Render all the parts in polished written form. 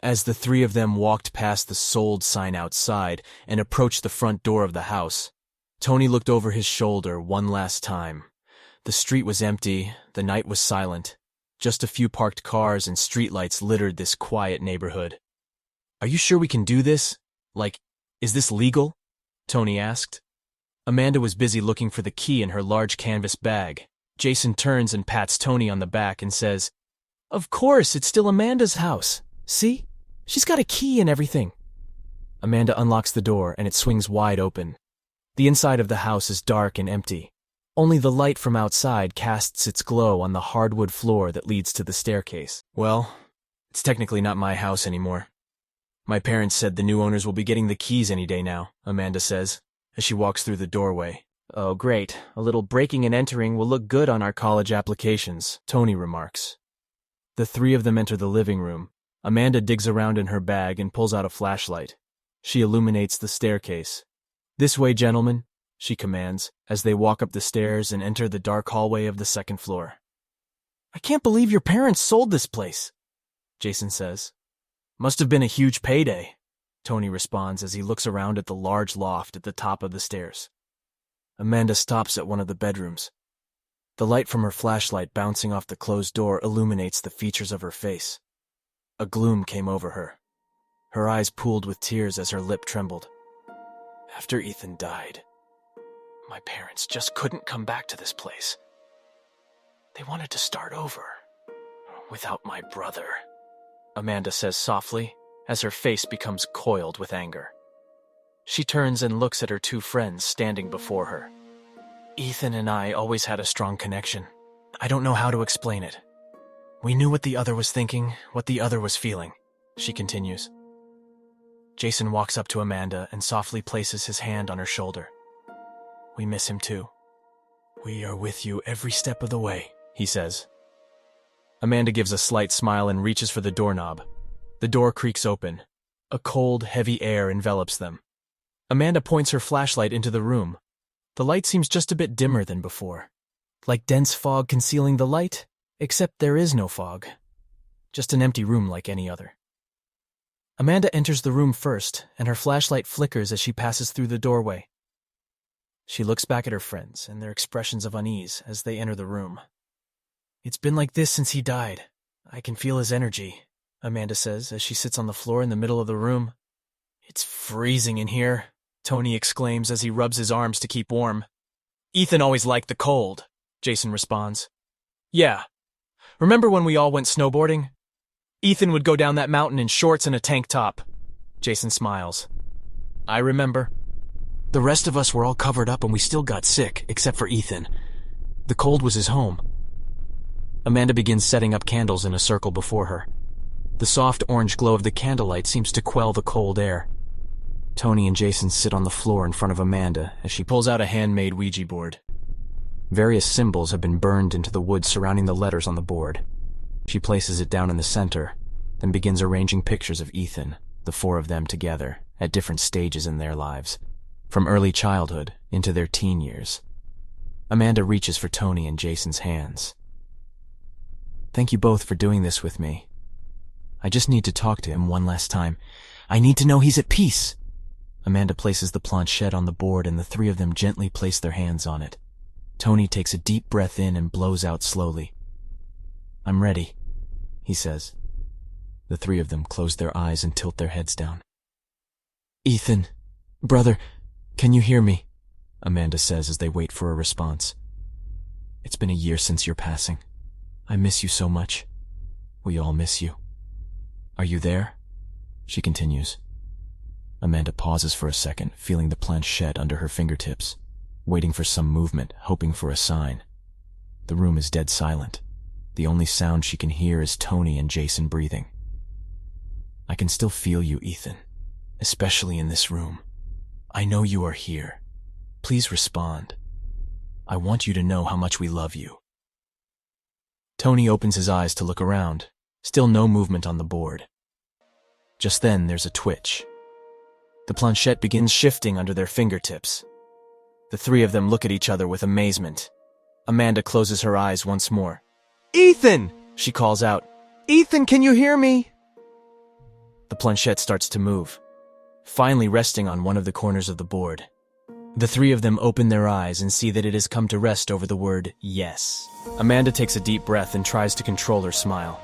As the three of them walked past the sold sign outside and approached the front door of the house, Tony looked over his shoulder one last time. The street was empty, the night was silent. Just a few parked cars and streetlights littered this quiet neighborhood. "Are you sure we can do this? Like, is this legal?" Tony asked. Amanda was busy looking for the key in her large canvas bag. Jason turns and pats Tony on the back and says, "Of course, it's still Amanda's house. See? She's got a key and everything." Amanda unlocks the door and it swings wide open. The inside of the house is dark and empty. Only the light from outside casts its glow on the hardwood floor that leads to the staircase. "Well, it's technically not my house anymore. My parents said the new owners will be getting the keys any day now," Amanda says, as she walks through the doorway. "Oh, great. A little breaking and entering will look good on our college applications," Tony remarks. The three of them enter the living room. Amanda digs around in her bag and pulls out a flashlight. She illuminates the staircase. "This way, gentlemen," she commands, as they walk up the stairs and enter the dark hallway of the second floor. "I can't believe your parents sold this place," Jason says. "Must have been a huge payday," Tony responds as he looks around at the large loft at the top of the stairs. Amanda stops at one of the bedrooms. The light from her flashlight bouncing off the closed door illuminates the features of her face. A gloom came over her. Her eyes pooled with tears as her lip trembled. "After Ethan died, my parents just couldn't come back to this place. They wanted to start over. Without my brother," Amanda says softly, as her face becomes coiled with anger. She turns and looks at her two friends standing before her. "Ethan and I always had a strong connection. I don't know how to explain it. We knew what the other was thinking, what the other was feeling," she continues. Jason walks up to Amanda and softly places his hand on her shoulder. "We miss him too." "We are with you every step of the way," he says. Amanda gives a slight smile and reaches for the doorknob. The door creaks open. A cold, heavy air envelops them. Amanda points her flashlight into the room. The light seems just a bit dimmer than before. Like dense fog concealing the light, except there is no fog. Just an empty room like any other. Amanda enters the room first, and her flashlight flickers as she passes through the doorway. She looks back at her friends and their expressions of unease as they enter the room. "It's been like this since he died. I can feel his energy," Amanda says as she sits on the floor in the middle of the room. "It's freezing in here," Tony exclaims as he rubs his arms to keep warm. "Ethan always liked the cold," Jason responds. "Yeah. Remember when we all went snowboarding? Ethan would go down that mountain in shorts and a tank top." Jason smiles. "I remember. The rest of us were all covered up and we still got sick, except for Ethan. The cold was his home." Amanda begins setting up candles in a circle before her. The soft orange glow of the candlelight seems to quell the cold air. Tony and Jason sit on the floor in front of Amanda as she pulls out a handmade Ouija board. Various symbols have been burned into the wood surrounding the letters on the board. She places it down in the center, then begins arranging pictures of Ethan, the four of them together, at different stages in their lives, from early childhood into their teen years. Amanda reaches for Tony and Jason's hands. "Thank you both for doing this with me. I just need to talk to him one last time. I need to know he's at peace." Amanda places the planchette on the board and the three of them gently place their hands on it. Tony takes a deep breath in and blows out slowly. "I'm ready," he says. The three of them close their eyes and tilt their heads down. "Ethan, brother, can you hear me?" Amanda says as they wait for a response. "It's been a year since your passing. I miss you so much. We all miss you. Are you there?" she continues. Amanda pauses for a second, feeling the planchette under her fingertips, waiting for some movement, hoping for a sign. The room is dead silent. The only sound she can hear is Tony and Jason breathing. "I can still feel you, Ethan, especially in this room. I know you are here. Please respond. I want you to know how much we love you." Tony opens his eyes to look around. Still no movement on the board. Just then, there's a twitch. The planchette begins shifting under their fingertips. The three of them look at each other with amazement. Amanda closes her eyes once more. "Ethan!" she calls out. "Ethan, can you hear me?" The planchette starts to move, finally resting on one of the corners of the board. The three of them open their eyes and see that it has come to rest over the word yes. Amanda takes a deep breath and tries to control her smile.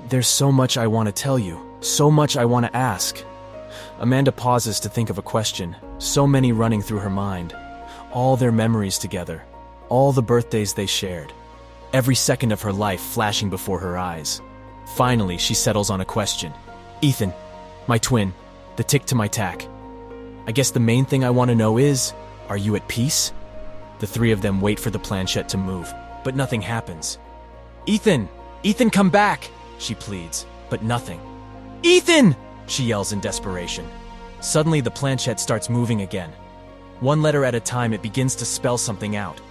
There's so much I want to tell you, so much I want to ask. Amanda pauses to think of a question, so many running through her mind. All their memories together, all the birthdays they shared, every second of her life flashing before her eyes. Finally, she settles on a question. Ethan, my twin, the tick to my tack. I guess the main thing I want to know is, are you at peace? The three of them wait for the planchette to move, but nothing happens. Ethan! Ethan, come back! She pleads, but nothing. Ethan! She yells in desperation. Suddenly, the planchette starts moving again. One letter at a time, it begins to spell something out.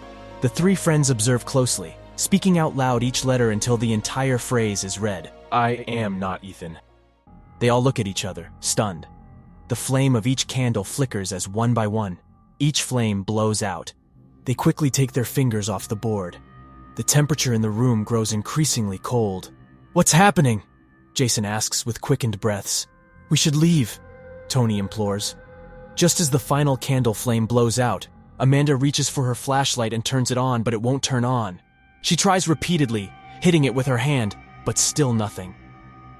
The three friends observe closely, speaking out loud each letter until the entire phrase is read. I am not Ethan. They all look at each other, stunned. The flame of each candle flickers as one by one, each flame blows out. They quickly take their fingers off the board. The temperature in the room grows increasingly cold. What's happening? Jason asks with quickened breaths. We should leave, Tony implores. Just as the final candle flame blows out, Amanda reaches for her flashlight and turns it on, but it won't turn on. She tries repeatedly, hitting it with her hand, but still nothing.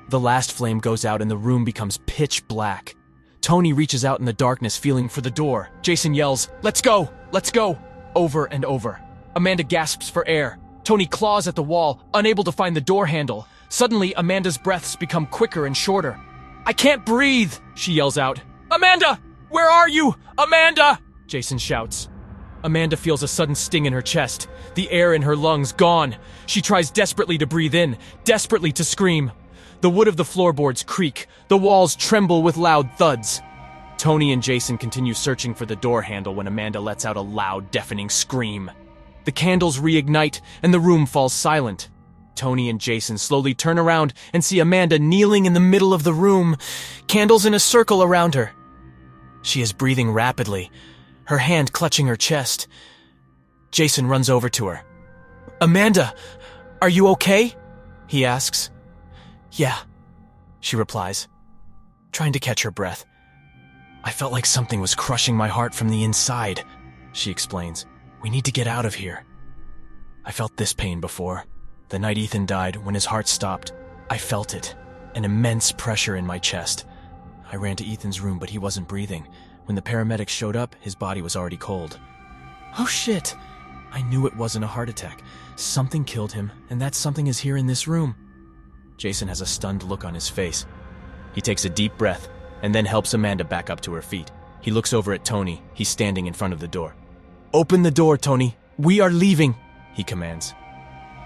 The last flame goes out and the room becomes pitch black. Tony reaches out in the darkness, feeling for the door. Jason yells, "Let's go! Let's go!" over and over. Amanda gasps for air. Tony claws at the wall, unable to find the door handle. Suddenly, Amanda's breaths become quicker and shorter. "I can't breathe!" she yells out. "Amanda! Where are you? Amanda!" Jason shouts. Amanda feels a sudden sting in her chest, the air in her lungs gone. She tries desperately to breathe in, desperately to scream. The wood of the floorboards creak, the walls tremble with loud thuds. Tony and Jason continue searching for the door handle when Amanda lets out a loud, deafening scream. The candles reignite and the room falls silent. Tony and Jason slowly turn around and see Amanda kneeling in the middle of the room, candles in a circle around her. She is breathing rapidly, her hand clutching her chest. Jason runs over to her. "Amanda, are you okay?" he asks. "Yeah," she replies, trying to catch her breath. "I felt like something was crushing my heart from the inside," she explains. "We need to get out of here. I felt this pain before. The night Ethan died, when his heart stopped, I felt it, an immense pressure in my chest. I ran to Ethan's room, but he wasn't breathing. When the paramedics showed up, his body was already cold. Oh shit! I knew it wasn't a heart attack. Something killed him, and that something is here in this room." Jason has a stunned look on his face. He takes a deep breath, and then helps Amanda back up to her feet. He looks over at Tony. He's standing in front of the door. "Open the door, Tony. We are leaving," he commands.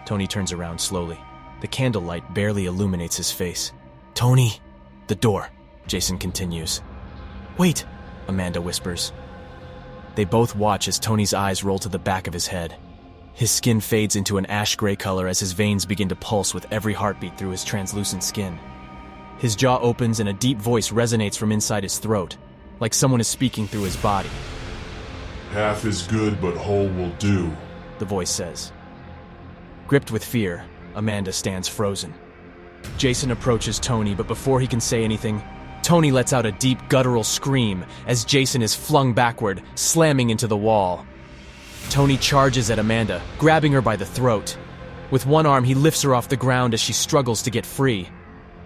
Tony turns around slowly. The candlelight barely illuminates his face. "Tony!" "The door," Jason continues. "Wait," Amanda whispers. They both watch as Tony's eyes roll to the back of his head. His skin fades into an ash-gray color as his veins begin to pulse with every heartbeat through his translucent skin. His jaw opens and a deep voice resonates from inside his throat, like someone is speaking through his body. "Half is good, but whole will do," the voice says. Gripped with fear, Amanda stands frozen. Jason approaches Tony, but before he can say anything, Tony lets out a deep guttural scream as Jason is flung backward, slamming into the wall. Tony charges at Amanda, grabbing her by the throat. With one arm, he lifts her off the ground as she struggles to get free.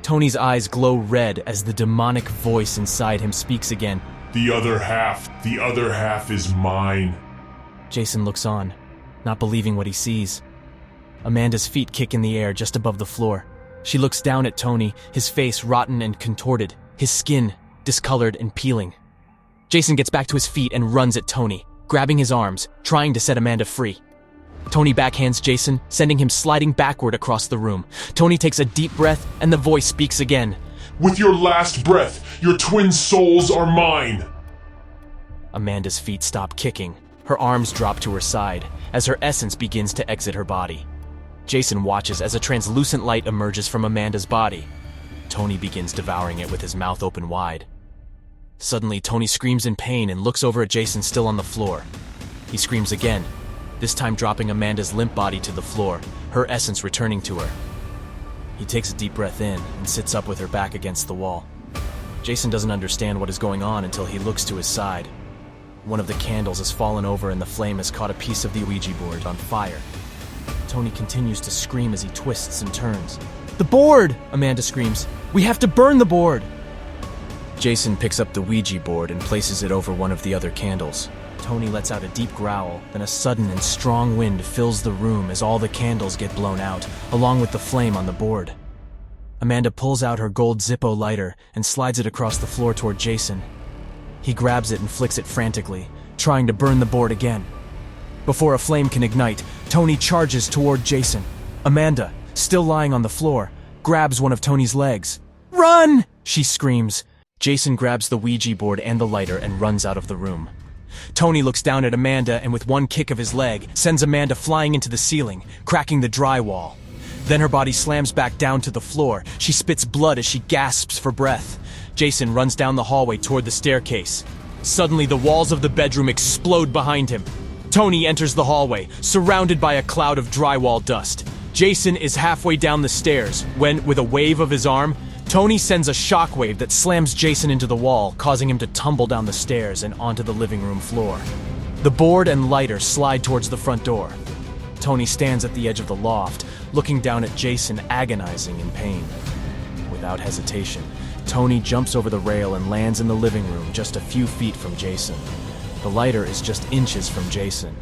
Tony's eyes glow red as the demonic voice inside him speaks again. the other half is mine." Jason looks on, not believing what he sees. Amanda's feet kick in the air just above the floor. She looks down at Tony, his face rotten and contorted, his skin discolored and peeling. Jason gets back to his feet and runs at Tony, grabbing his arms, trying to set Amanda free. Tony backhands Jason, sending him sliding backward across the room. Tony takes a deep breath, and the voice speaks again. "With your last breath, your twin souls are mine." Amanda's feet stop kicking. Her arms drop to her side as her essence begins to exit her body. Jason watches as a translucent light emerges from Amanda's body. Tony begins devouring it with his mouth open wide. Suddenly, Tony screams in pain and looks over at Jason still on the floor. He screams again, this time dropping Amanda's limp body to the floor, her essence returning to her. He takes a deep breath in and sits up with her back against the wall. Jason doesn't understand what is going on until he looks to his side. One of the candles has fallen over and the flame has caught a piece of the Ouija board on fire. Tony continues to scream as he twists and turns. "The board!" Amanda screams. "We have to burn the board!" Jason picks up the Ouija board and places it over one of the other candles. Tony lets out a deep growl, then a sudden and strong wind fills the room as all the candles get blown out, along with the flame on the board. Amanda pulls out her gold Zippo lighter and slides it across the floor toward Jason. He grabs it and flicks it frantically, trying to burn the board again. Before a flame can ignite, Tony charges toward Jason. Amanda, still lying on the floor, grabs one of Tony's legs. "Run!" she screams. Jason grabs the Ouija board and the lighter and runs out of the room. Tony looks down at Amanda and with one kick of his leg, sends Amanda flying into the ceiling, cracking the drywall. Then her body slams back down to the floor. She spits blood as she gasps for breath. Jason runs down the hallway toward the staircase. Suddenly, the walls of the bedroom explode behind him. Tony enters the hallway, surrounded by a cloud of drywall dust. Jason is halfway down the stairs when, with a wave of his arm, Tony sends a shockwave that slams Jason into the wall, causing him to tumble down the stairs and onto the living room floor. The board and lighter slide towards the front door. Tony stands at the edge of the loft, looking down at Jason, agonizing in pain. Without hesitation, Tony jumps over the rail and lands in the living room just a few feet from Jason. The lighter is just inches from Jason.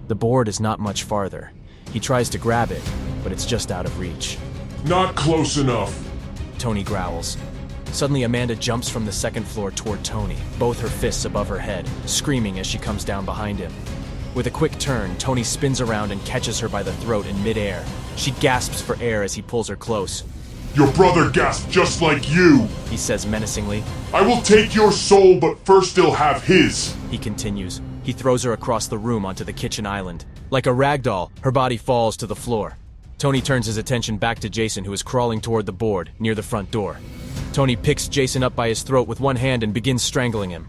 The board is not much farther. He tries to grab it, but it's just out of reach. Not close enough. Tony growls. Suddenly, Amanda jumps from the second floor toward Tony, both her fists above her head, screaming as she comes down behind him. With a quick turn, Tony spins around and catches her by the throat in midair. She gasps for air as he pulls her close. Your brother gasped just like you, He says menacingly. I will take your soul, but first he'll have his. He continues. He throws her across the room onto the kitchen island. Like a rag doll, her body falls to the floor. Tony turns his attention back to Jason, who is crawling toward the board, near the front door. Tony picks Jason up by his throat with one hand and begins strangling him.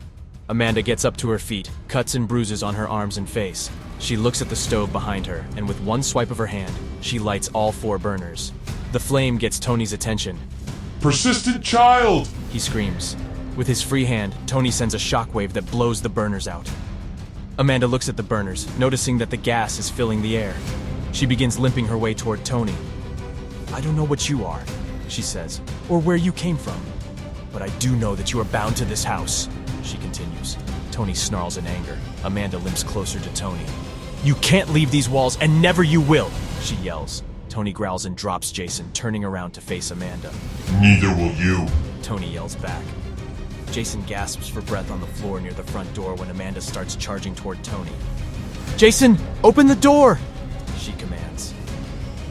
Amanda gets up to her feet, cuts and bruises on her arms and face. She looks at the stove behind her, and with one swipe of her hand, she lights all 4 burners. The flame gets Tony's attention. Persistent child! He screams. With his free hand, Tony sends a shockwave that blows the burners out. Amanda looks at the burners, noticing that the gas is filling the air. She begins limping her way toward Tony. "I don't know what you are," she says, "or where you came from. But I do know that you are bound to this house," she continues. Tony snarls in anger. Amanda limps closer to Tony. "You can't leave these walls, and never you will," she yells. Tony growls and drops Jason, turning around to face Amanda. Neither will you. Tony yells back. Jason gasps for breath on the floor near the front door when Amanda starts charging toward Tony. "Jason, open the door!" she commands.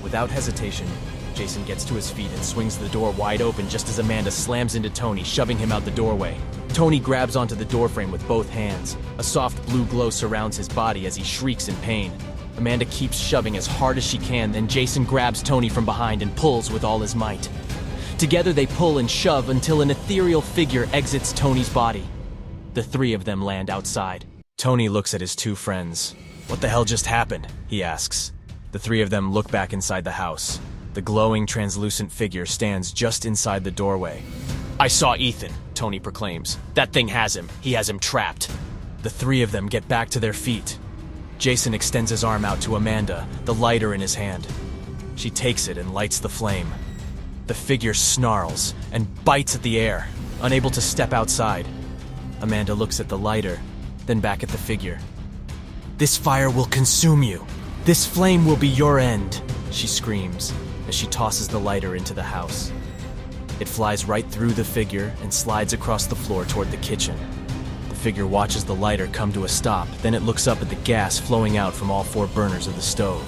Without hesitation, Jason gets to his feet and swings the door wide open just as Amanda slams into Tony, shoving him out the doorway. Tony grabs onto the doorframe with both hands. A soft blue glow surrounds his body as he shrieks in pain. Amanda keeps shoving as hard as she can, then Jason grabs Tony from behind and pulls with all his might. Together they pull and shove until an ethereal figure exits Tony's body. The 3 of them land outside. Tony looks at his 2 friends. "What the hell just happened?" he asks. The 3 of them look back inside the house. The glowing, translucent figure stands just inside the doorway. "I saw Ethan," Tony proclaims. "That thing has him. He has him trapped." The 3 of them get back to their feet. Jason extends his arm out to Amanda, the lighter in his hand. She takes it and lights the flame. The figure snarls and bites at the air, unable to step outside. Amanda looks at the lighter, then back at the figure. "This fire will consume you. This flame will be your end," she screams as she tosses the lighter into the house. It flies right through the figure and slides across the floor toward the kitchen. The figure watches the lighter come to a stop, then it looks up at the gas flowing out from all 4 burners of the stove.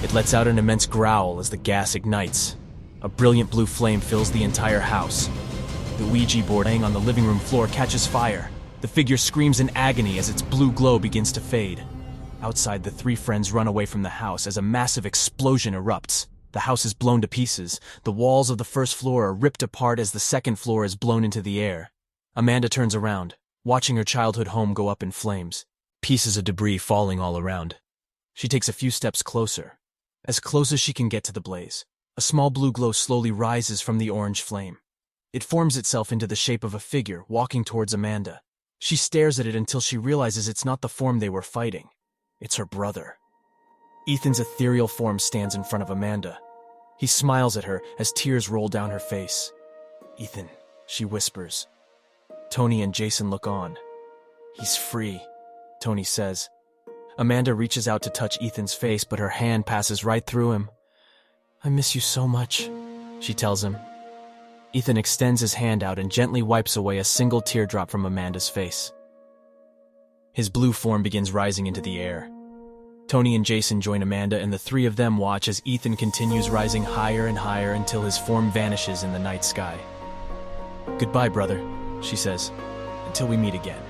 It lets out an immense growl as the gas ignites. A brilliant blue flame fills the entire house. The Ouija board laying on the living room floor catches fire. The figure screams in agony as its blue glow begins to fade. Outside, the 3 friends run away from the house as a massive explosion erupts. The house is blown to pieces. The walls of the first floor are ripped apart as the second floor is blown into the air. Amanda turns around, watching her childhood home go up in flames, pieces of debris falling all around. She takes a few steps closer, as close as she can get to the blaze. A small blue glow slowly rises from the orange flame. It forms itself into the shape of a figure walking towards Amanda. She stares at it until she realizes it's not the form they were fighting. It's her brother. Ethan's ethereal form stands in front of Amanda. He smiles at her as tears roll down her face. "Ethan," she whispers. Tony and Jason look on. "He's free," Tony says. Amanda reaches out to touch Ethan's face, but her hand passes right through him. "I miss you so much," she tells him. Ethan extends his hand out and gently wipes away a single teardrop from Amanda's face. His blue form begins rising into the air. Tony and Jason join Amanda, and the three of them watch as Ethan continues rising higher and higher until his form vanishes in the night sky. "Goodbye, brother," she says, "until we meet again."